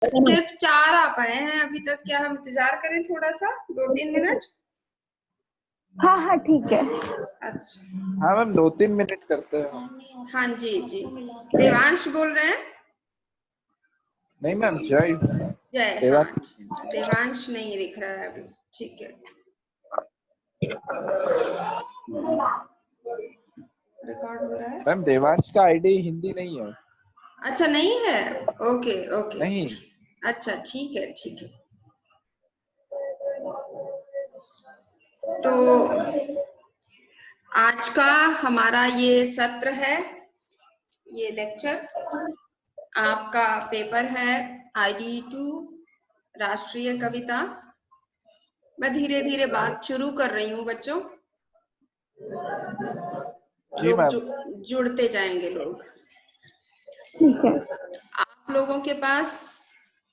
सिर्फ 4 आ पाए हैं अभी तक। क्या हम इंतजार करें थोड़ा सा, 2-3 मिनट? हाँ हाँ ठीक है। अच्छा हाँ मैम 2-3 मिनट करते हैं। हाँ जी जी। देवांश बोल रहे हैं? नहीं मैम जय। जय, हाँ देवांश नहीं दिख रहा है अभी। ठीक है, रिकॉर्ड हो रहा है। मैम देवांश का आईडी हिंदी नहीं है। अच्छा नहीं है, ओके ओके। नहीं। अच्छा ठीक है ठीक है। तो आज का हमारा ये सत्र है, ये लेक्चर, आपका पेपर है ID2 राष्ट्रीय कविता। मैं धीरे धीरे बात शुरू कर रही हूँ बच्चों, लोग जुड़ते जाएंगे लोग। ठीक है। आप लोगों के पास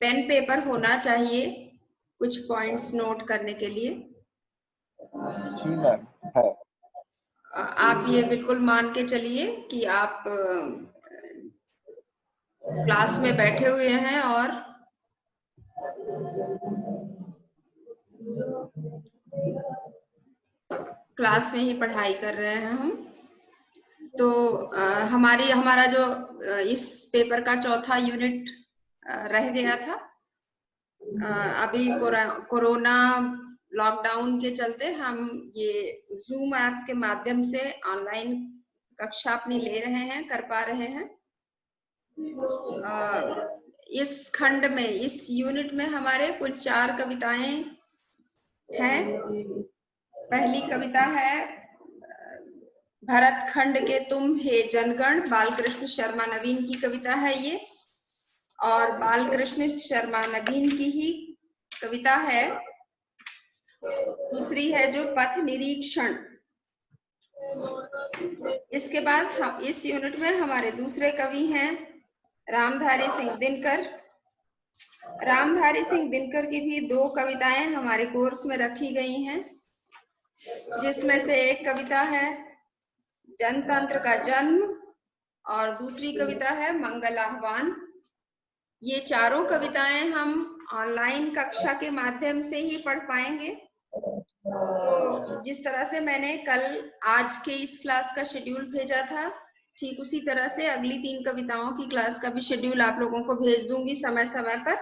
पेन पेपर होना चाहिए कुछ पॉइंट्स नोट करने के लिए। जी मैम है। आप ये बिल्कुल मान के चलिए कि आप क्लास में बैठे हुए हैं और क्लास में ही पढ़ाई कर रहे हैं हम। तो हमारा जो इस पेपर का चौथा यूनिट रह गया था। अभी कोरोना लॉकडाउन के चलते हम ये जूम ऐप के माध्यम से ऑनलाइन कक्षा अपनी ले रहे हैं, कर पा रहे हैं। इस खंड में, इस यूनिट में हमारे कुल 4 कविताएं हैं। पहली कविता है भरत खंड के तुम हे जनगण, बालकृष्ण शर्मा नवीन की कविता है ये। और बालकृष्ण शर्मा नवीन की ही कविता है दूसरी है जो पथ निरीक्षण। इसके बाद हम इस यूनिट में हमारे दूसरे कवि हैं रामधारी सिंह दिनकर। रामधारी सिंह दिनकर की भी 2 कविताएं हमारे कोर्स में रखी गई हैं, जिसमें से एक कविता है जनतंत्र का जन्म और दूसरी कविता है मंगल आह्वान। ये चारों कविताएं हम ऑनलाइन कक्षा के माध्यम से ही पढ़ पाएंगे। तो जिस तरह से मैंने कल आज के इस क्लास का शेड्यूल भेजा था, ठीक उसी तरह से अगली 3 कविताओं की क्लास का भी शेड्यूल आप लोगों को भेज दूंगी समय समय पर।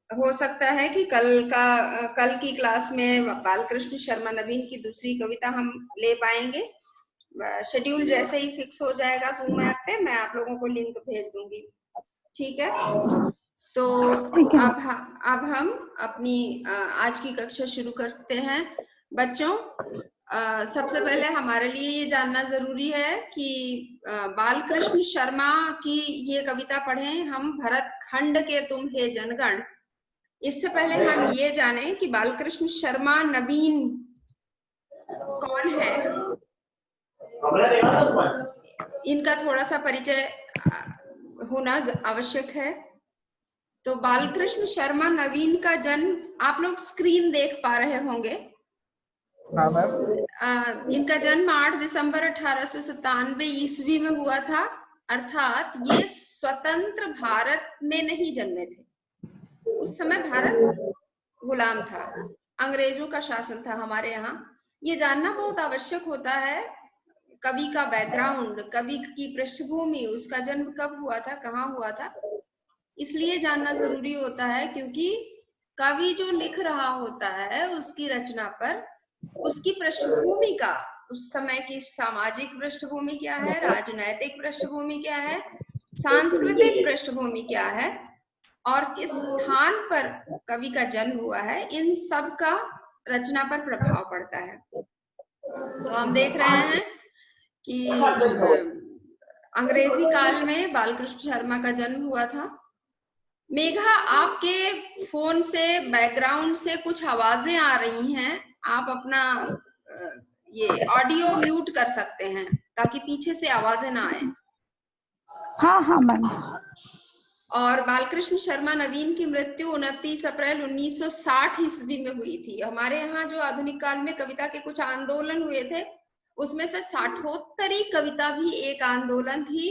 हो सकता है कि कल की क्लास में बालकृष्ण शर्मा नवीन की दूसरी कविता हम ले पाएंगे। शेड्यूल जैसे ही फिक्स हो जाएगा जूम ऐप पे, मैं आप लोगों को लिंक भेज दूंगी। ठीक है, तो अब हम अपनी आज की कक्षा शुरू करते हैं। बच्चों, सबसे पहले हमारे लिए ये जानना जरूरी है कि बालकृष्ण शर्मा की ये कविता पढ़ें हम, भरत खंड के तुम हे जनगण। इससे पहले हम ये जाने कि बालकृष्ण शर्मा नवीन कौन है, इनका थोड़ा सा परिचय होना आवश्यक है। तो बालकृष्ण शर्मा नवीन का जन्म आप लोग स्क्रीन देख पा रहे होंगे। हाँ मैम। इनका जन्म 8 दिसंबर 1897 ईस्वी में हुआ था, अर्थात ये स्वतंत्र भारत में नहीं जन्मे थे। उस समय भारत गुलाम था, अंग्रेजों का शासन था हमारे यहाँ। ये जानना बहुत आवश्यक होता है, कवि का बैकग्राउंड, कवि की पृष्ठभूमि, उसका जन्म कब हुआ था, कहाँ हुआ था, इसलिए जानना जरूरी होता है। क्योंकि कवि जो लिख रहा होता है उसकी रचना पर उसकी पृष्ठभूमि का, उस समय की सामाजिक पृष्ठभूमि क्या है, राजनैतिक पृष्ठभूमि क्या है, सांस्कृतिक पृष्ठभूमि क्या है और किस स्थान पर कवि का जन्म हुआ है, इन सब का रचना पर प्रभाव पड़ता है। तो हम देख रहे हैं कि अंग्रेजी काल में बालकृष्ण शर्मा का जन्म हुआ था। मेघा, आपके फोन से बैकग्राउंड से कुछ आवाजें आ रही हैं, आप अपना ये ऑडियो म्यूट कर सकते हैं ताकि पीछे से आवाजें ना आए। हाँ हाँ मैम। और बालकृष्ण शर्मा नवीन की मृत्यु 29 अप्रैल 1960 ईस्वी में हुई थी। हमारे यहाँ जो आधुनिक काल में कविता के कुछ आंदोलन हुए थे, उसमें से साठोत्तरी कविता भी एक आंदोलन थी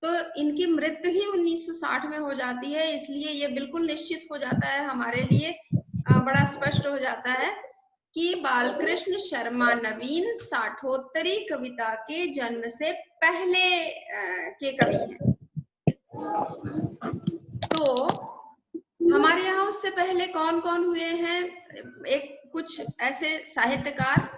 तो इनकी मृत्यु ही 1960 में हो जाती है। इसलिए ये बिल्कुल निश्चित हो जाता है हमारे लिए, बड़ा स्पष्ट हो जाता है कि बालकृष्ण शर्मा नवीन साठोत्तरी कविता के जन्म से पहले के कवि हैं। तो हमारे यहाँ उससे पहले कौन कौन हुए हैं? एक कुछ ऐसे साहित्यकार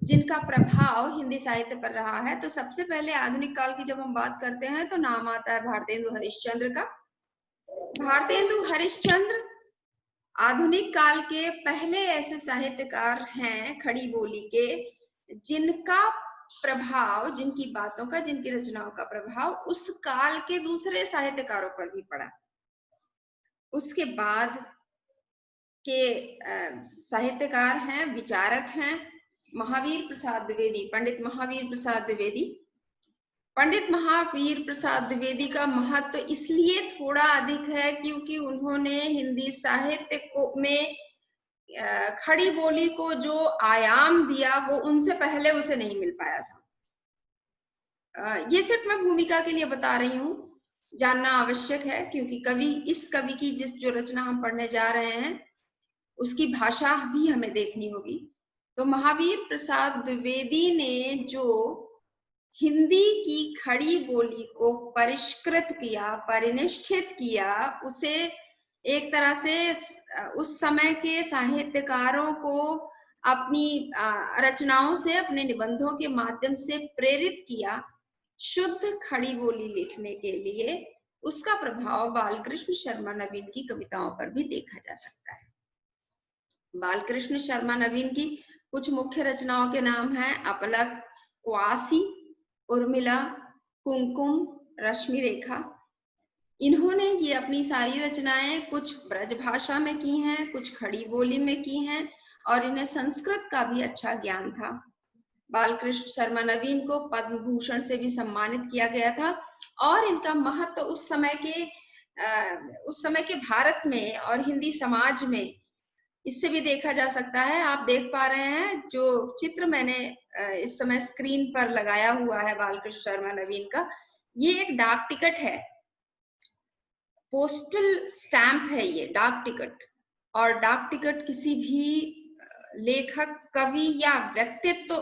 जिनका प्रभाव हिंदी साहित्य पर रहा है। तो सबसे पहले आधुनिक काल की जब हम बात करते हैं तो नाम आता है भारतेंदु हरिश्चंद्र का। भारतेंदु हरिश्चंद्र आधुनिक काल के पहले ऐसे साहित्यकार हैं खड़ी बोली के, जिनका प्रभाव, जिनकी बातों का, जिनकी रचनाओं का प्रभाव उस काल के दूसरे साहित्यकारों पर भी पड़ा। उसके बाद के साहित्यकार हैं, विचारक हैं महावीर प्रसाद द्विवेदी, पंडित महावीर प्रसाद द्विवेदी। पंडित महावीर प्रसाद द्विवेदी का महत्व इसलिए थोड़ा अधिक है क्योंकि उन्होंने हिंदी साहित्य को में खड़ी बोली को जो आयाम दिया वो उनसे पहले उसे नहीं मिल पाया था। ये सिर्फ मैं भूमिका के लिए बता रही हूँ, जानना आवश्यक है क्योंकि इस कवि की जो रचना हम पढ़ने जा रहे हैं उसकी भाषा भी हमें देखनी होगी। तो महावीर प्रसाद द्विवेदी ने जो हिंदी की खड़ी बोली को परिष्कृत किया, परिनिष्ठित किया, उसे एक तरह से उस समय के साहित्यकारों को अपनी रचनाओं से, अपने निबंधों के माध्यम से प्रेरित किया शुद्ध खड़ी बोली लिखने के लिए। उसका प्रभाव बालकृष्ण शर्मा नवीन की कविताओं पर भी देखा जा सकता है। बालकृष्ण शर्मा नवीन की कुछ मुख्य रचनाओं के नाम हैं अपलक, क्वासी, उर्मिला, कुमकुम, रश्मि रेखा। इन्होंने ये अपनी सारी रचनाएं कुछ ब्रज भाषा में की हैं, कुछ खड़ी बोली में की हैं और इन्हें संस्कृत का भी अच्छा ज्ञान था। बालकृष्ण शर्मा नवीन को पद्म भूषण से भी सम्मानित किया गया था और इनका महत्व उस समय के भारत में और हिंदी समाज में इससे भी देखा जा सकता है। आप देख पा रहे हैं जो चित्र मैंने इस समय स्क्रीन पर लगाया हुआ है बालकृष्ण शर्मा नवीन का, ये एक डाक टिकट है, पोस्टल स्टैंप है ये डाक टिकट। और डाक टिकट किसी भी लेखक, कवि या व्यक्तित्व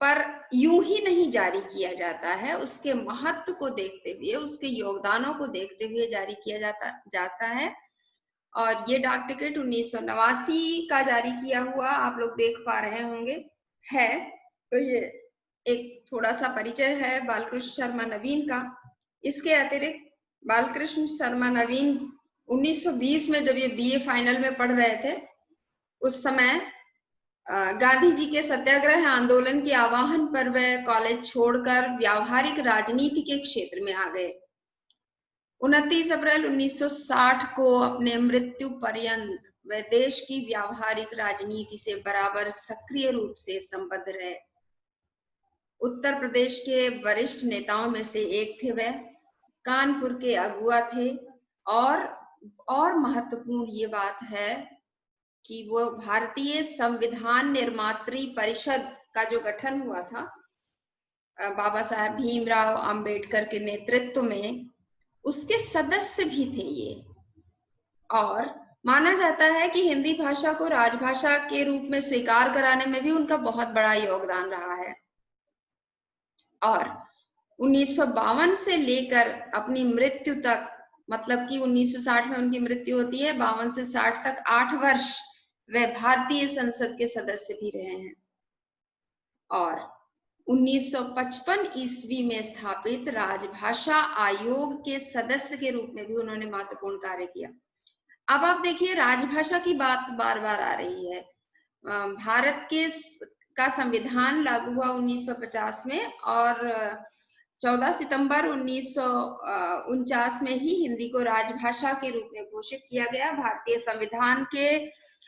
पर यूं ही नहीं जारी किया जाता है, उसके महत्व को देखते हुए, उसके योगदानों को देखते हुए जारी किया जाता है। और ये डाक टिकट 1989 का जारी किया हुआ आप लोग देख पा रहे होंगे है। तो ये एक थोड़ा सा परिचय है बालकृष्ण शर्मा नवीन का। इसके अतिरिक्त बालकृष्ण शर्मा नवीन 1920 में जब ये बीए फाइनल में पढ़ रहे थे, उस समय गांधी जी के सत्याग्रह आंदोलन के आह्वान पर वे कॉलेज छोड़कर व्यावहारिक राजनीति के क्षेत्र में आ गए। 29 अप्रैल 1960 को अपने मृत्यु पर्यंत वे देश की व्यावहारिक राजनीति से बराबर सक्रिय रूप से संबद्ध रहे। उत्तर प्रदेश के वरिष्ठ नेताओं में से एक थे वे, कानपुर के अगुआ थे और महत्वपूर्ण ये बात है कि वो भारतीय संविधान निर्मात्री परिषद का जो गठन हुआ था बाबा साहब भीमराव अंबेडकर के नेतृत्व में, उसके सदस्य भी थे ये। और माना जाता है कि हिंदी भाषा को राजभाषा के रूप में स्वीकार कराने में भी उनका बहुत बड़ा योगदान रहा है। और 1952 से लेकर अपनी मृत्यु तक, मतलब कि 1960 में उनकी मृत्यु होती है, 52 से 60 तक 8 वर्ष वे भारतीय संसद के सदस्य भी रहे हैं। और 1955 ईस्वी में स्थापित राजभाषा आयोग के सदस्य के रूप में भी उन्होंने महत्वपूर्ण कार्य किया। अब आप देखिए, राजभाषा की बात बार बार आ रही है। भारत का संविधान लागू हुआ 1950 में और 14 सितंबर 1949 में ही हिंदी को राजभाषा के रूप में घोषित किया गया। भारतीय संविधान के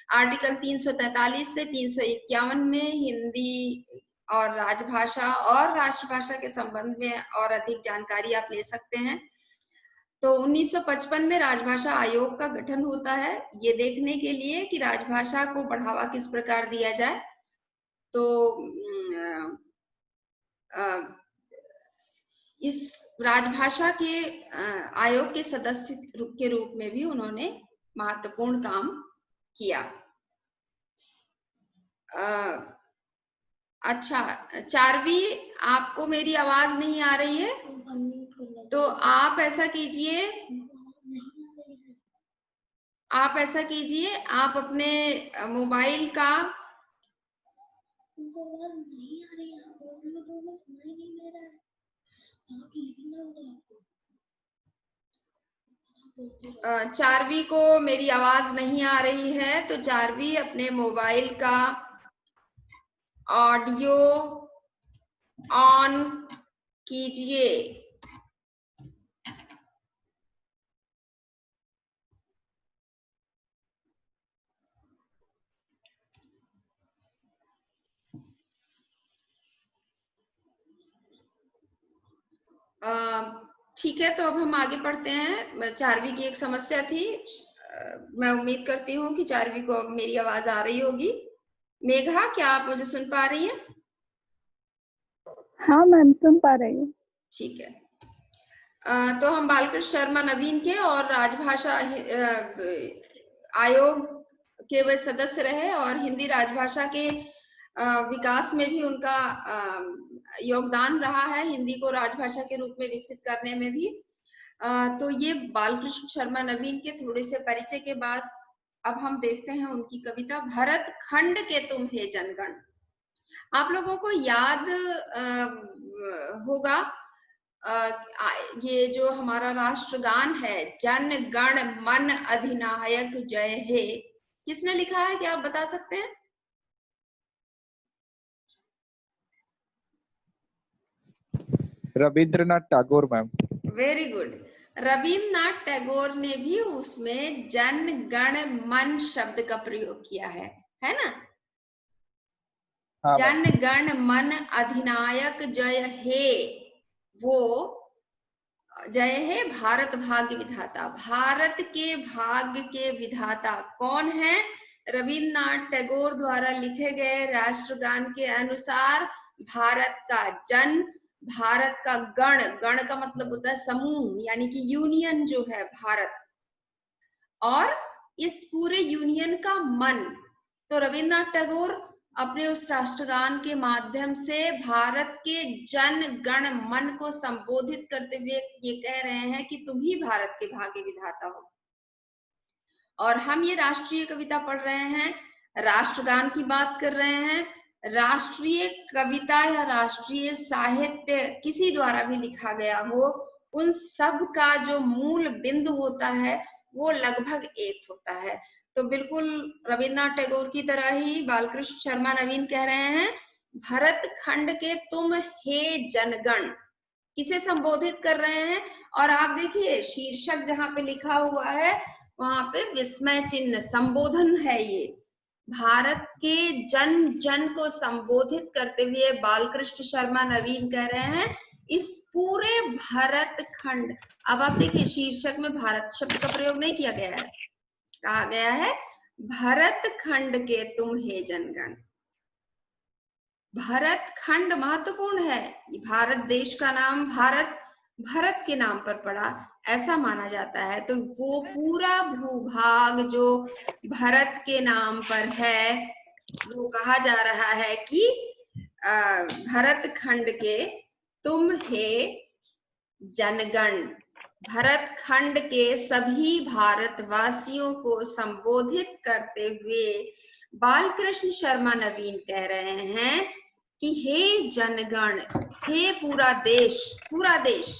आर्टिकल 343 से 351 में हिंदी और राजभाषा और राष्ट्रभाषा के संबंध में और अधिक जानकारी आप ले सकते हैं। तो 1955 में राजभाषा आयोग का गठन होता है, ये देखने के लिए कि राजभाषा को बढ़ावा किस प्रकार दिया जाए। तो इस राजभाषा के आयोग के सदस्य के रूप में भी उन्होंने महत्वपूर्ण काम किया। अच्छा चारवी, आपको मेरी आवाज नहीं आ रही है, तो आप ऐसा कीजिए, आप अपने मोबाइल का चारवी को मेरी आवाज नहीं आ रही है, तो चारवी अपने मोबाइल का ऑडियो ऑन कीजिए। ठीक है, तो अब हम आगे बढ़ते हैं। चारवी की एक समस्या थी, मैं उम्मीद करती हूँ कि चारवी को अब मेरी आवाज आ रही होगी। मेघा, क्या आप मुझे सुन पा रही हैं? हाँ मैम, सुन पा रही हूँ। ठीक है, तो हम बालकृष्ण शर्मा नवीन के और राजभाषा आयोग के वे सदस्य रहे और हिंदी राजभाषा के विकास में भी उनका योगदान रहा है, हिंदी को राजभाषा के रूप में विकसित करने में भी। तो ये बालकृष्ण शर्मा नवीन के थोड़े से परिचय के बाद अब हम देखते हैं उनकी कविता भरत खंड के तुम हे जनगण। आप लोगों को याद होगा ये जो हमारा राष्ट्रगान है, जन गण मन अधिनायक जय हे, किसने लिखा है, क्या आप बता सकते हैं? Rabindranath Tagore ma'am. Very good, Rabindranath Tagore ने भी उसमें जन गण मन शब्द का प्रयोग किया है ना? हाँ, जन गण मन अधिनायक जय हे, वो जय हे भारत भाग्य विधाता। भारत के भाग्य के विधाता कौन है? रविंद्रनाथ टैगोर द्वारा लिखे गए राष्ट्रगान के अनुसार भारत का जन, भारत का गण, गण का मतलब होता है समूह, यानी कि यूनियन जो है भारत, और इस पूरे यूनियन का मन। तो रविंद्रनाथ टैगोर अपने उस राष्ट्रगान के माध्यम से भारत के जन गण मन को संबोधित करते हुए ये कह रहे हैं कि तुम ही भारत के भाग्य विधाता हो। और हम ये राष्ट्रीय कविता पढ़ रहे हैं, राष्ट्रगान की बात कर रहे हैं। राष्ट्रीय कविता या राष्ट्रीय साहित्य किसी द्वारा भी लिखा गया हो, उन सब का जो मूल बिंदु होता है वो लगभग एक होता है। तो बिल्कुल रविंद्रनाथ टैगोर की तरह ही बालकृष्ण शर्मा नवीन कह रहे हैं, भरत खंड के तुम हे जनगण, किसे संबोधित कर रहे हैं? और आप देखिए शीर्षक जहां पे लिखा हुआ है वहां पे विस्मय चिन्ह, संबोधन है। ये भारत के जन जन को संबोधित करते हुए बालकृष्ण शर्मा नवीन कह रहे हैं इस पूरे भारत खंड। अब आप देखिए शीर्षक में भारत शब्द का प्रयोग नहीं किया गया है, कहा गया है भारत खंड के तुम हे जनगण। भारत खंड महत्वपूर्ण है, भारत देश का नाम भारत भरत के नाम पर पड़ा ऐसा माना जाता है। तो वो पूरा भूभाग जो भरत के नाम पर है वो कहा जा रहा है कि भरत खंड के तुम हे जनगण। भरत खंड के सभी भारतवासियों को संबोधित करते हुए बालकृष्ण शर्मा नवीन कह रहे हैं कि हे जनगण, हे पूरा देश, पूरा देश,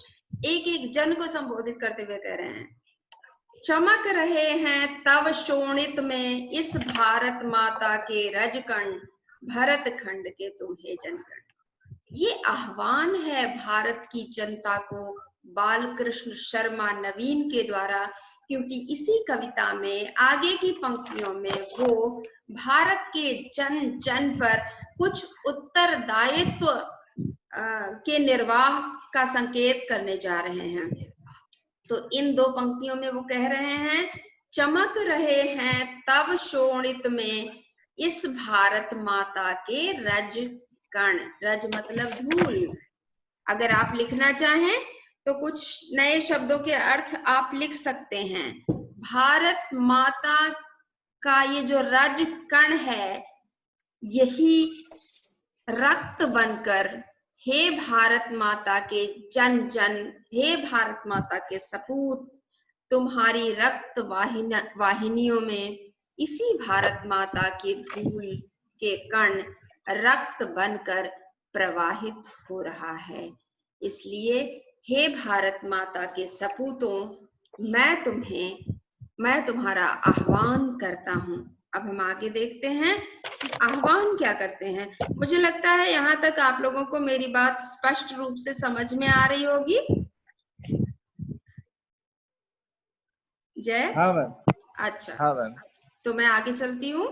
एक एक जन को संबोधित करते हुए कह रहे हैं, चमक रहे हैं तव शोणित में इस भारत माता के रजकण, भरत खंड के तुम हे जनगण। ये आह्वान है भारत की जनता को बालकृष्ण शर्मा नवीन के द्वारा, क्योंकि इसी कविता में आगे की पंक्तियों में वो भारत के जन जन पर कुछ उत्तरदायित्व के निर्वाह का संकेत करने जा रहे हैं। तो इन दो पंक्तियों में वो कह रहे हैं, चमक रहे हैं तव शोणित में इस भारत माता के रज कण, रज मतलब धूल, अगर आप लिखना चाहें तो कुछ नए शब्दों के अर्थ आप लिख सकते हैं। भारत माता का ये जो रज कण है, यही रक्त बनकर हे भारत माता के जन जन, हे भारत माता के सपूत, तुम्हारी रक्त वाहिनियों में इसी भारत माता की धूल के कण रक्त बनकर प्रवाहित हो रहा है। इसलिए हे भारत माता के सपूतों, मैं तुम्हारा आह्वान करता हूँ। अब हम आगे देखते हैं कि आह्वान क्या करते हैं। मुझे लगता है यहाँ तक आप लोगों को मेरी बात स्पष्ट रूप से समझ में आ रही होगी। जय। हाँ मैम। अच्छा, हाँ मैम। तो मैं आगे चलती हूँ।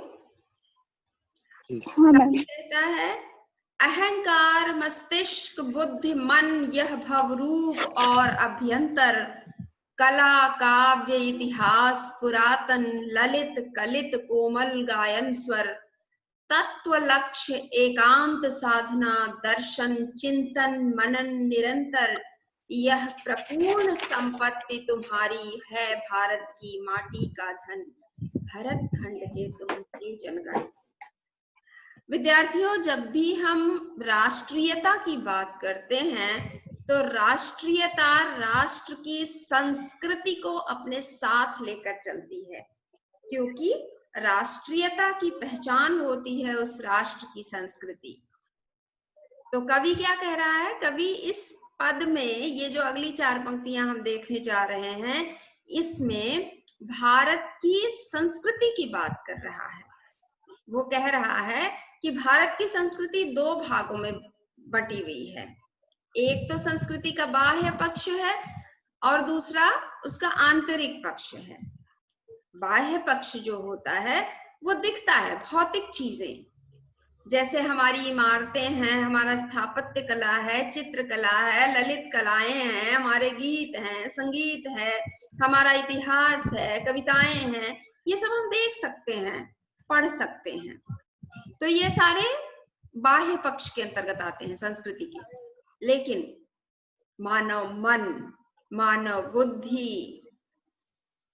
हाँ मैम। कहता है अहंकार, मस्तिष्क, बुद्धि, मन, यह भवरूप और अभ्यंतर, कला, काव्य, इतिहास, पुरातन, ललित, कलित, कोमल गायन स्वर, तत्व, लक्ष्य, एकांत साधना, दर्शन, चिंतन, मनन, निरंतर, यह प्रपूर्ण संपत्ति तुम्हारी है, भारत की माटी का धन, भरत खंड के तुम्हारे जनगण। विद्यार्थियों, जब भी हम राष्ट्रीयता की बात करते हैं तो राष्ट्रीयता राष्ट्र की संस्कृति को अपने साथ लेकर चलती है, क्योंकि राष्ट्रीयता की पहचान होती है उस राष्ट्र की संस्कृति। तो कवि क्या कह रहा है? कवि इस पद में, ये जो अगली 4 पंक्तियां हम देखने जा रहे हैं, इसमें भारत की संस्कृति की बात कर रहा है। वो कह रहा है कि भारत की संस्कृति 2 भागों में बटी हुई है। एक तो संस्कृति का बाह्य पक्ष है और दूसरा उसका आंतरिक पक्ष है। बाह्य पक्ष जो होता है वो दिखता है, भौतिक चीजें, जैसे हमारी इमारतें हैं, हमारा स्थापत्य कला है, चित्रकला है, ललित कलाएं हैं, हमारे गीत हैं, संगीत है, हमारा इतिहास है, कविताएं हैं, ये सब हम देख सकते हैं, पढ़ सकते हैं। तो ये सारे बाह्य पक्ष के अंतर्गत आते हैं संस्कृति के। लेकिन मानव मन, मानव बुद्धि,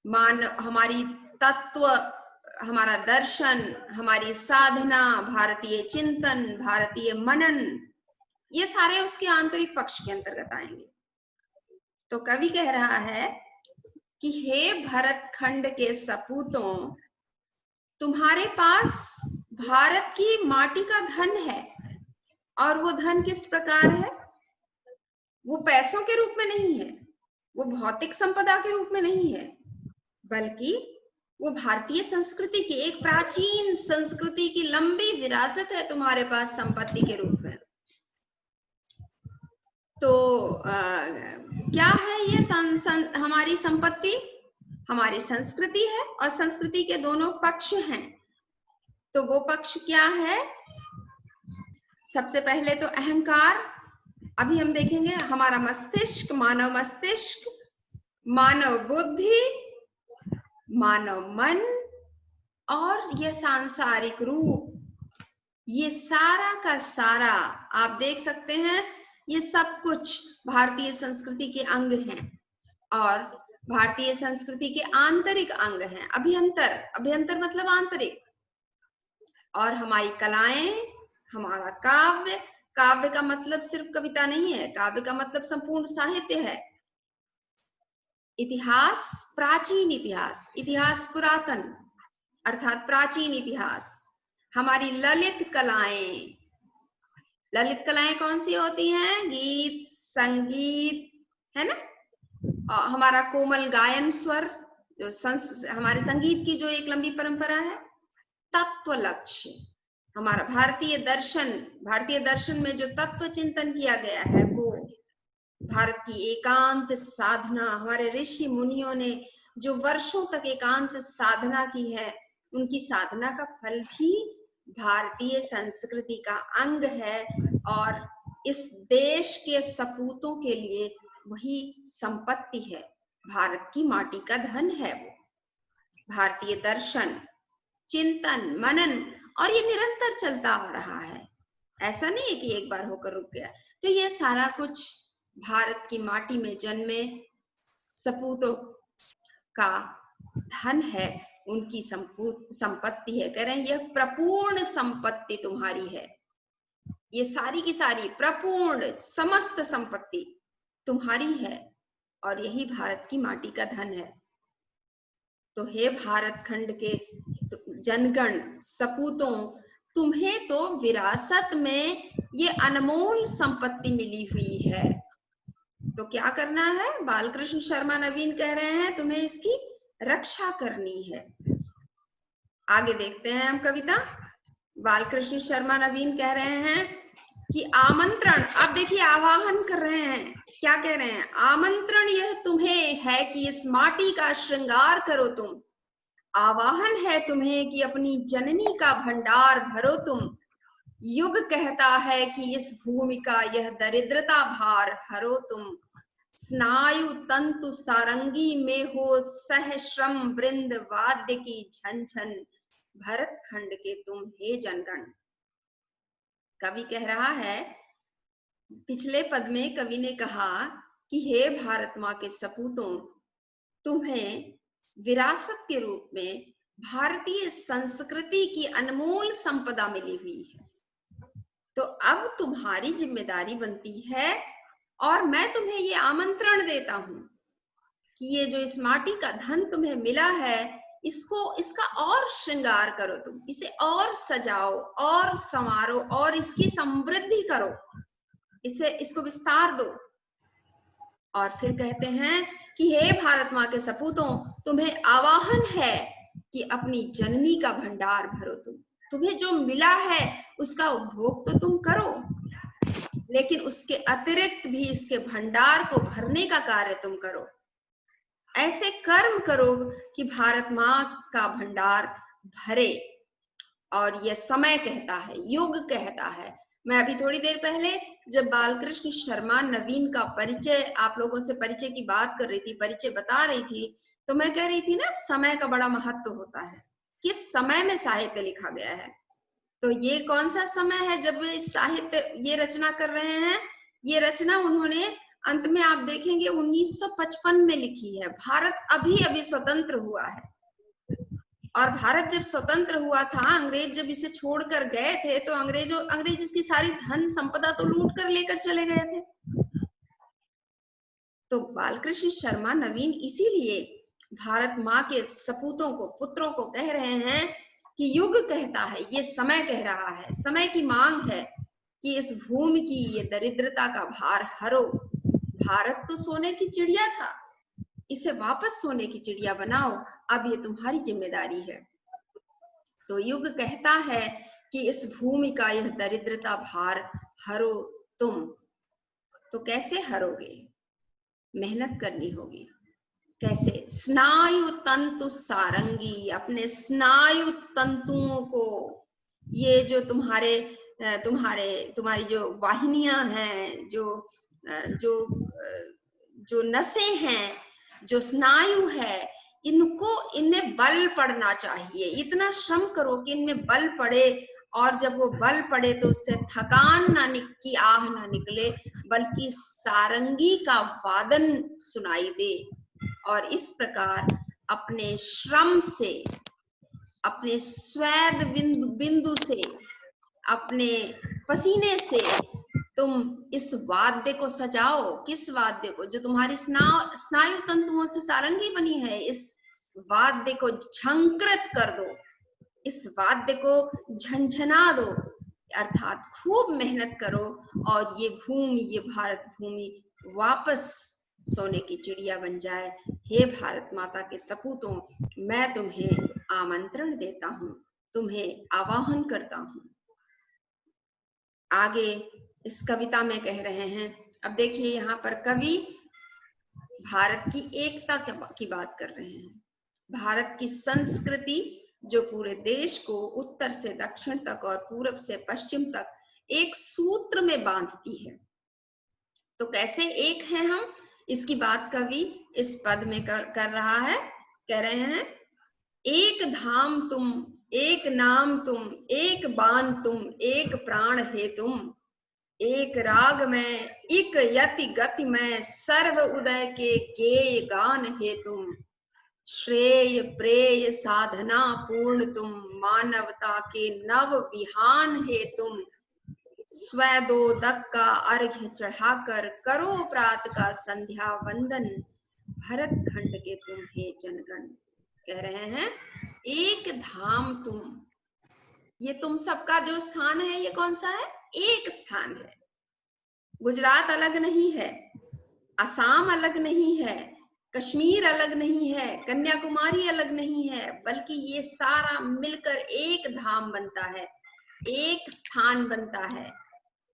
मानव, हमारी तत्व, हमारा दर्शन, हमारी साधना, भारतीय चिंतन, भारतीय मनन, ये सारे उसके आंतरिक पक्ष के अंतर्गत आएंगे। तो कवि कह रहा है कि हे भरत खंड के सपूतों, तुम्हारे पास भारत की माटी का धन है, और वो धन किस प्रकार है? वो पैसों के रूप में नहीं है, वो भौतिक संपदा के रूप में नहीं है, बल्कि वो भारतीय संस्कृति की, एक प्राचीन संस्कृति की लंबी विरासत है तुम्हारे पास संपत्ति के रूप में। तो क्या है ये हमारी संपत्ति? हमारी संस्कृति है, और संस्कृति के दोनों पक्ष हैं। तो वो पक्ष क्या है? सबसे पहले तो अहंकार, अभी हम देखेंगे। हमारा मस्तिष्क, मानव मस्तिष्क, मानव बुद्धि, मानव मन, और यह सांसारिक रूप, ये सारा का सारा आप देख सकते हैं, ये सब कुछ भारतीय संस्कृति के अंग हैं, और भारतीय संस्कृति के आंतरिक अंग हैं। अभ्यंतर, अभ्यंतर मतलब आंतरिक। और हमारी कलाएं, हमारा काव्य, काव्य का मतलब सिर्फ कविता नहीं है, काव्य का मतलब संपूर्ण साहित्य है। इतिहास, प्राचीन इतिहास, इतिहास पुरातन अर्थात प्राचीन इतिहास। हमारी ललित कलाएं, ललित कलाएं कौन सी होती हैं? गीत, संगीत, है ना। और हमारा कोमल गायन स्वर, जो हमारे संगीत की जो एक लंबी परंपरा है। तत्व, लक्ष्य, हमारा भारतीय दर्शन, भारतीय दर्शन में जो तत्व चिंतन किया गया है, वो भारत की एकांत साधना, हमारे ऋषि मुनियों ने जो वर्षों तक एकांत साधना की है, उनकी साधना का फल भी भारतीय संस्कृति का अंग है, और इस देश के सपूतों के लिए वही संपत्ति है, भारत की माटी का धन है वो। भारतीय दर्शन, चिंतन, मनन, और ये निरंतर चलता आ रहा है। ऐसा नहीं है कि एक बार होकर रुक गया। तो ये सारा कुछ भारत की माटी में जन्मे सपूतों का धन है, उनकी संपत्ति है। कह रहे हैं यह प्रपूर्ण संपत्ति तुम्हारी है, ये सारी की सारी प्रपूर्ण समस्त संपत्ति तुम्हारी है और यही भारत की माटी का धन है। तो हे भारत खंड के जनगण सपूतों, तुम्हें तो विरासत में ये अनमोल संपत्ति मिली हुई है। तो क्या करना है? बालकृष्ण शर्मा नवीन कह रहे हैं तुम्हें इसकी रक्षा करनी है। आगे देखते हैं हम कविता। बालकृष्ण शर्मा नवीन कह रहे हैं कि आमंत्रण, अब देखिए आवाहन कर रहे हैं, क्या कह रहे हैं? आमंत्रण यह तुम्हें है कि इस माटी का श्रृंगार करो तुम, आवाहन है तुम्हें कि अपनी जननी का भंडार भरो तुम, युग कहता है कि इस भूमि का यह दरिद्रता भार हरो तुम, स्नायु तंतु सारंगी में हो सहश्रम वृंद वाद्य की झनझन, भरत खंड के तुम हे जनगण। कवि कह रहा है, पिछले पद में कवि ने कहा कि हे भारत माँ के सपूतों, तुम्हें विरासत के रूप में भारतीय संस्कृति की अनमोल संपदा मिली हुई है। तो अब तुम्हारी जिम्मेदारी बनती है और मैं तुम्हें ये आमंत्रण देता हूं कि ये जो इस माटी का धन तुम्हें मिला है, इसका और श्रृंगार करो तुम, इसे और सजाओ और संवारो और इसकी समृद्धि करो, इसको विस्तार दो। और फिर कहते हैं कि हे भारत माँ के सपूतों, तुम्हें आवाहन है कि अपनी जननी का भंडार भरो तुम, तुम्हें जो मिला है उसका उपभोग तो तुम करो, लेकिन उसके अतिरिक्त भी इसके भंडार को भरने का कार्य तुम करो। ऐसे कर्म करो कि भारत माँ का भंडार भरे। और यह समय कहता है, युग कहता है। मैं अभी थोड़ी देर पहले जब बालकृष्ण शर्मा नवीन का परिचय, आप लोगों से परिचय की बात कर रही थी, परिचय बता रही थी, तो मैं कह रही थी ना, समय का बड़ा महत्व होता है, किस समय में साहित्य लिखा गया है। तो ये कौन सा समय है जब वे साहित्य ये रचना कर रहे हैं? ये रचना उन्होंने अंत में आप देखेंगे 1955 में लिखी है। भारत अभी अभी स्वतंत्र हुआ है, और भारत जब स्वतंत्र हुआ था, अंग्रेज जब इसे छोड़कर गए थे, तो अंग्रेज इसकी सारी धन संपदा तो लूट कर लेकर चले गए थे। तो बालकृष्ण शर्मा नवीन इसीलिए भारत माँ के सपूतों को, पुत्रों को कह रहे हैं कि युग कहता है, ये समय कह रहा है, समय की मांग है कि इस भूमि की ये दरिद्रता का भार हरो। भारत तो सोने की चिड़िया था, इसे वापस सोने की चिड़िया बनाओ, अब ये तुम्हारी जिम्मेदारी है। तो युग कहता है कि इस भूमि का यह दरिद्रता भार हरो तुम। तो कैसे हरोगे? मेहनत करनी होगी। कैसे? स्नायु तंतु सारंगी, अपने स्नायु तंतुओं को, ये जो तुम्हारी जो वाहिनियां हैं, जो नसें हैं, जो स्नायु है, इनमें बल पड़ना चाहिए। इतना श्रम करो कि इनमें बल पड़े, और जब वो बल पड़े तो उससे थकान की आह ना निकले, बल्कि सारंगी का वादन सुनाई दे। और इस प्रकार अपने श्रम से, अपने स्वेद बिंदु से, अपने पसीने से तुम इस वाद्य को सजाओ। किस वाद्य को? जो तुम्हारी स्नायु तंतुओं से सारंगी बनी है, इस वाद्य को झंकृत कर दो, इस वाद्य को झंझना दो, अर्थात खूब मेहनत करो, और ये भूमि, ये भारत भूमि वापस सोने की चिड़िया बन जाए। हे भारत माता के सपूतों, मैं तुम्हें आमंत्रण देता हूँ, तुम्हें आवाहन करता हूँ। आगे इस कविता में कह रहे हैं, अब देखिए यहाँ पर कवि भारत की एकता की बात कर रहे हैं। भारत की संस्कृति जो पूरे देश को उत्तर से दक्षिण तक और पूरब से पश्चिम तक एक सूत्र में बांधती है। तो कैसे एक हैं हम, इसकी बात कवि इस पद में कर रहा है। कह रहे हैं एक धाम तुम, एक नाम तुम, एक बाण तुम, एक प्राण है तुम, एक राग में, एक यति गति में, सर्व उदय के गेय गान है तुम, श्रेय प्रेय साधना पूर्ण तुम, मानवता के नव विहान है तुम, स्वदोदक का अर्घ्य चढ़ाकर करो प्रात का संध्या वंदन, भरत खंड के तुम हे जनगण। कह रहे हैं एक धाम तुम, ये तुम सबका जो स्थान है ये कौन सा है? एक स्थान है। गुजरात अलग नहीं है, असम अलग नहीं है, कश्मीर अलग नहीं है, कन्याकुमारी अलग नहीं है, बल्कि ये सारा मिलकर एक धाम बनता है, एक स्थान बनता है।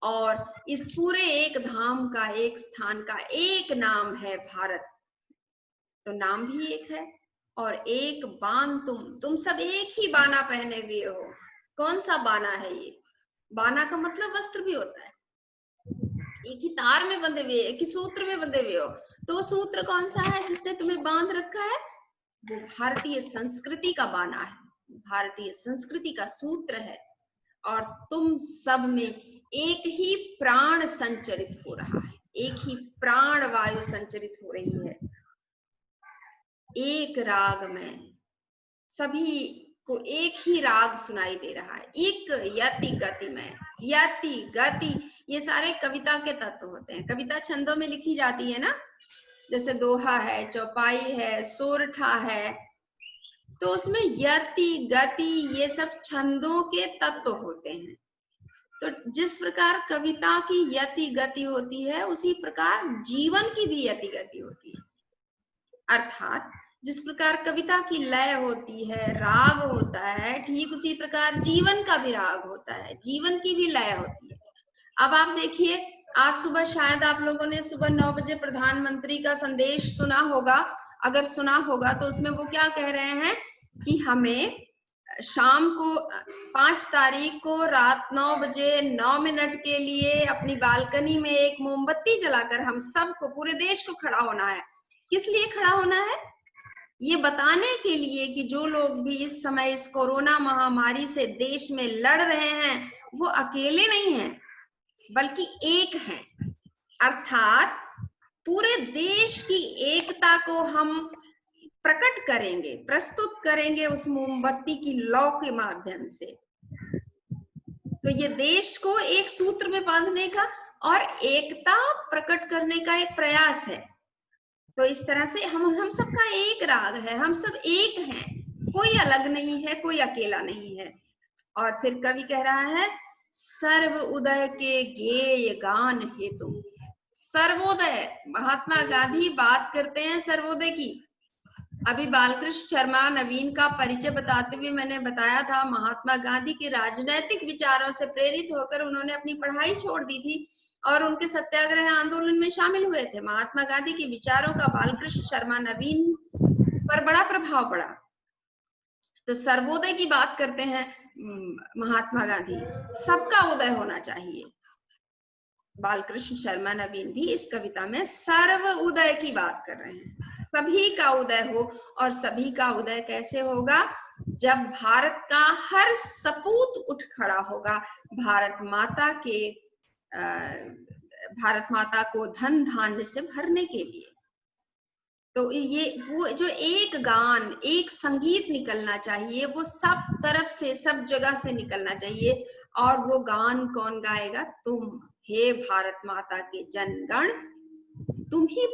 और इस पूरे एक धाम का, एक स्थान का एक नाम है भारत। तो नाम भी एक है। और एक बाण तुम सब एक ही बाना पहने हुए हो। कौन सा बाना है ये? बाना का मतलब वस्त्र भी होता है। एक ही तार में बंधे हुए, एक ही सूत्र में बंधे हुए हो। तो वो सूत्र कौन सा है जिसने तुम्हें बांध रखा है? वो भारतीय संस्कृति का बाना है, भारतीय संस्कृति का सूत्र है। और तुम सब में एक ही प्राण संचरित हो रहा है, एक ही प्राण वायु संचरित हो रही है। एक राग में सभी को एक ही राग सुनाई दे रहा है, एक यति गति में। यति गति ये सारे कविता के तत्व होते हैं। कविता छंदों में लिखी जाती है ना, जैसे दोहा है, चौपाई है, सोरठा है, तो उसमें यति गति ये सब छंदों के तत्व होते हैं। तो जिस प्रकार कविता की यति गति होती है, उसी प्रकार जीवन की भी यति गति होती है। अर्थात जिस प्रकार कविता की लय होती है, राग होता है, ठीक उसी प्रकार जीवन का भी राग होता है, जीवन की भी लय होती है। अब आप देखिए, आज सुबह शायद आप लोगों ने सुबह 9 बजे प्रधानमंत्री का संदेश सुना होगा। अगर सुना होगा तो उसमें वो क्या कह रहे हैं कि हमें शाम को 5 तारीख को रात 9 बजे 9 मिनट के लिए अपनी बालकनी में एक मोमबत्ती जलाकर हम सबको, पूरे देश को खड़ा होना है। किस लिए खड़ा होना है? ये बताने के लिए कि जो लोग भी इस समय इस कोरोना महामारी से देश में लड़ रहे हैं, वो अकेले नहीं हैं, बल्कि एक हैं। अर्थात पूरे देश की एकता को हम प्रकट करेंगे, प्रस्तुत करेंगे उस मोमबत्ती की लौ के माध्यम से। तो ये देश को एक सूत्र में बांधने का और एकता प्रकट करने का एक प्रयास है। तो इस तरह से हम सबका एक राग है, हम सब एक हैं, कोई अलग नहीं है, कोई अकेला नहीं है। और फिर कवि कह रहा है, सर्व उदय के गेय गान है तुम। सर्वोदय, महात्मा गांधी बात करते हैं सर्वोदय की। अभी बालकृष्ण शर्मा नवीन का परिचय बताते हुए मैंने बताया था, महात्मा गांधी के राजनैतिक विचारों से प्रेरित होकर उन्होंने अपनी पढ़ाई छोड़ दी थी और उनके सत्याग्रह आंदोलन में शामिल हुए थे। महात्मा गांधी के विचारों का बालकृष्ण शर्मा नवीन पर बड़ा प्रभाव पड़ा। तो सर्वोदय की बात करते हैं महात्मा गांधी, सबका उदय होना चाहिए। बालकृष्ण शर्मा नवीन भी इस कविता में सर्व उदय की बात कर रहे हैं, सभी का उदय हो। और सभी का उदय कैसे होगा? जब भारत का हर सपूत उठ खड़ा होगा भारत माता को धन धान्य से भरने के लिए। तो ये वो जो एक गान, एक संगीत निकलना चाहिए, वो सब तरफ से, सब जगह से निकलना चाहिए। और वो गान कौन गाएगा? तुम, हे भारत माता के जनगण, तुम ही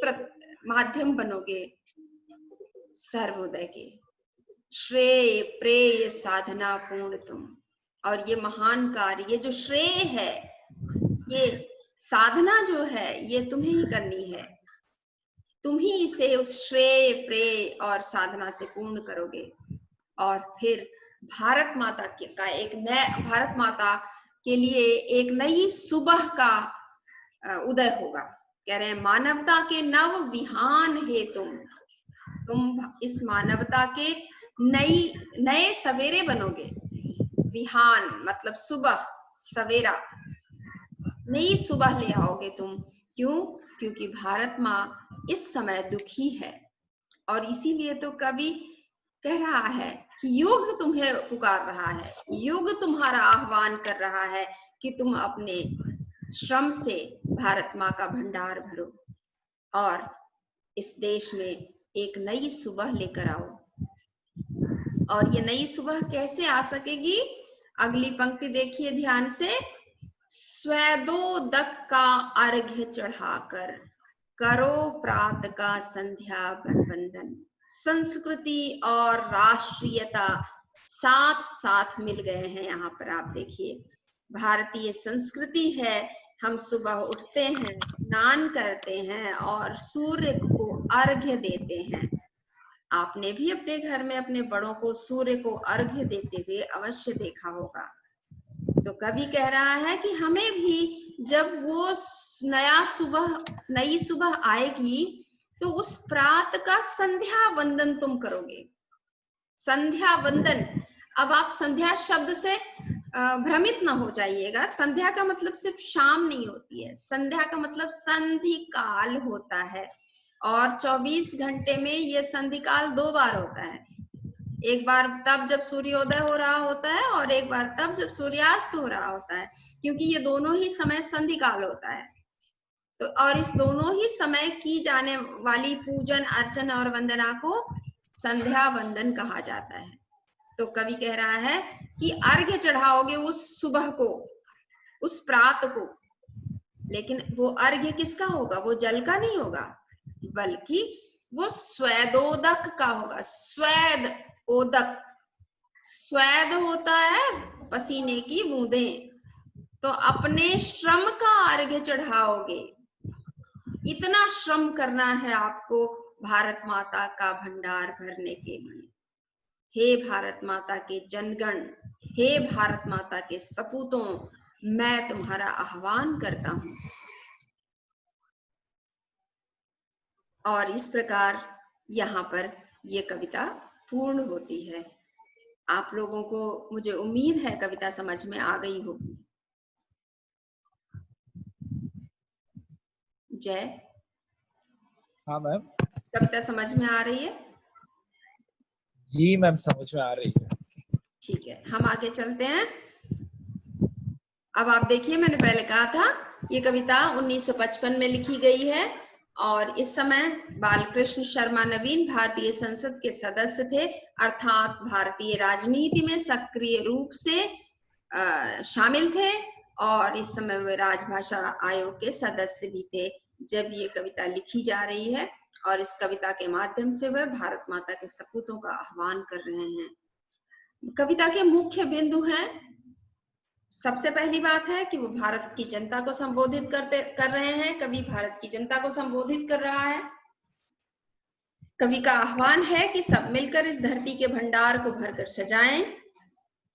माध्यम बनोगे सर्वोदय के। श्रेय प्रेय साधना पूर्ण तुम। और ये महान कार्य, ये जो श्रेय है, ये साधना जो है, ये तुम्हें ही करनी है। तुम ही इसे उस श्रेय प्रेय और साधना से पूर्ण करोगे। और फिर भारत माता का एक नया, भारत माता के लिए एक नई सुबह का उदय होगा। कह रहे हैं, मानवता के नव विहान है तुम इस मानवता के नए सवेरे बनोगे। विहान मतलब सुबह, सवेरा, नई सुबह ले आओगे तुम। क्यों? क्योंकि भारत माँ इस समय दुखी है। और इसीलिए तो कवि कह रहा है युग तुम्हें पुकार रहा है, युग तुम्हारा आह्वान कर रहा है कि तुम अपने श्रम से भारत माँ का भंडार भरो और इस देश में एक नई सुबह लेकर आओ। और ये नई सुबह कैसे आ सकेगी? अगली पंक्ति देखिए ध्यान से। स्वेदोदक का अर्घ्य चढ़ाकर करो प्रात का संध्या वंदन। संस्कृति और राष्ट्रीयता साथ साथ मिल गए हैं यहाँ पर। आप देखिए, भारतीय संस्कृति है, हम सुबह उठते हैं, स्नान करते हैं और सूर्य को अर्घ्य देते हैं। आपने भी अपने घर में अपने बड़ों को सूर्य को अर्घ्य देते हुए अवश्य देखा होगा। तो कवि कह रहा है कि हमें भी जब वो नई सुबह आएगी तो उस प्रात का संध्या वंदन तुम करोगे। संध्या वंदन, अब आप संध्या शब्द से भ्रमित न हो जाइएगा। संध्या का मतलब सिर्फ शाम नहीं होती है, संध्या का मतलब संधि काल होता है और 24 घंटे में ये संधि काल 2 बार होता है। एक बार तब जब सूर्योदय हो रहा होता है और एक बार तब जब सूर्यास्त हो रहा होता है, क्योंकि ये दोनों ही समय संधि काल होता है। तो और इस दोनों ही समय की जाने वाली पूजन अर्चन और वंदना को संध्या वंदन कहा जाता है। तो कवि कह रहा है कि अर्घ्य चढ़ाओगे उस सुबह को, उस प्रात को, लेकिन वो अर्घ्य किसका होगा? वो जल का नहीं होगा, बल्कि वो स्वेदोदक का होगा। स्वेद ओदक, स्वेद होता है पसीने की बूंदें, तो अपने श्रम का अर्घ्य चढ़ाओगे। इतना श्रम करना है आपको भारत माता का भंडार भरने के लिए। हे भारत माता के जनगण, हे भारत माता के सपूतों, मैं तुम्हारा आह्वान करता हूं। और इस प्रकार यहाँ पर ये कविता पूर्ण होती है। आप लोगों को मुझे उम्मीद है कविता समझ में आ गई होगी। जय। हाँ मैम। कविता समझ में आ रही है? जी मैम, समझ में आ रही है। ठीक है, हम आगे चलते हैं। अब आप देखिए, मैंने पहले कहा था ये कविता 1955 में लिखी गई है और इस समय बालकृष्ण शर्मा नवीन भारतीय संसद के सदस्य थे, अर्थात भारतीय राजनीति में सक्रिय रूप से शामिल थे और इस समय वे राजभाषा आयोग के सदस्य भी थे जब ये कविता लिखी जा रही है। और इस कविता के माध्यम से वह भारत माता के सपूतों का आह्वान कर रहे हैं। कविता के मुख्य बिंदु हैं, सबसे पहली बात है कि वो भारत की जनता को संबोधित कर रहे हैं। कवि भारत की जनता को संबोधित कर रहा है। कवि का आह्वान है कि सब मिलकर इस धरती के भंडार को भरकर सजाएं।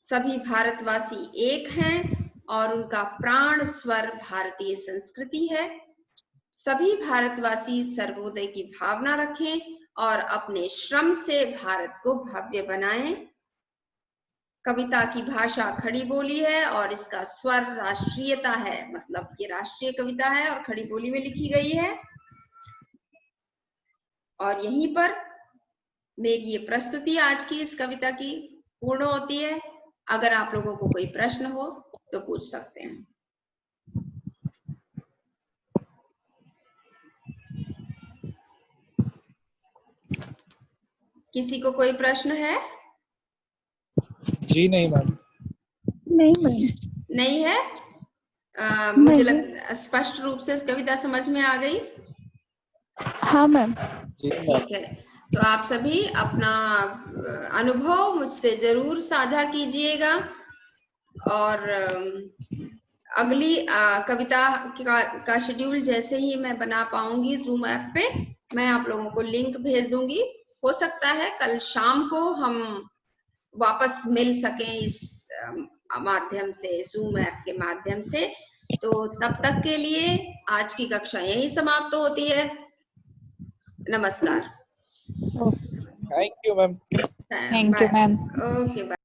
सभी भारतवासी एक हैं और उनका प्राण स्वर भारतीय संस्कृति है। सभी भारतवासी सर्वोदय की भावना रखें और अपने श्रम से भारत को भव्य बनाएं। कविता की भाषा खड़ी बोली है और इसका स्वर राष्ट्रीयता है, मतलब ये राष्ट्रीय कविता है और खड़ी बोली में लिखी गई है। और यहीं पर मेरी ये प्रस्तुति आज की इस कविता की पूर्ण होती है। अगर आप लोगों को कोई प्रश्न हो तो पूछ सकते हैं। किसी को कोई प्रश्न है? जी नहीं मैम। नहीं मैम। नहीं है? मुझे स्पष्ट रूप से कविता समझ में आ गई। हाँ मैम। ठीक है, तो आप सभी अपना अनुभव मुझसे जरूर साझा कीजिएगा और अगली कविता का शेड्यूल जैसे ही मैं बना पाऊंगी जूम ऐप पे, मैं आप लोगों को लिंक भेज दूंगी। हो सकता है कल शाम को हम वापस मिल सकें इस माध्यम से, जूम ऐप के माध्यम से। तो तब तक के लिए आज की कक्षा यही समाप्त होती है। नमस्कार। Thank you ma'am. Thank you ma'am. Okay, bye.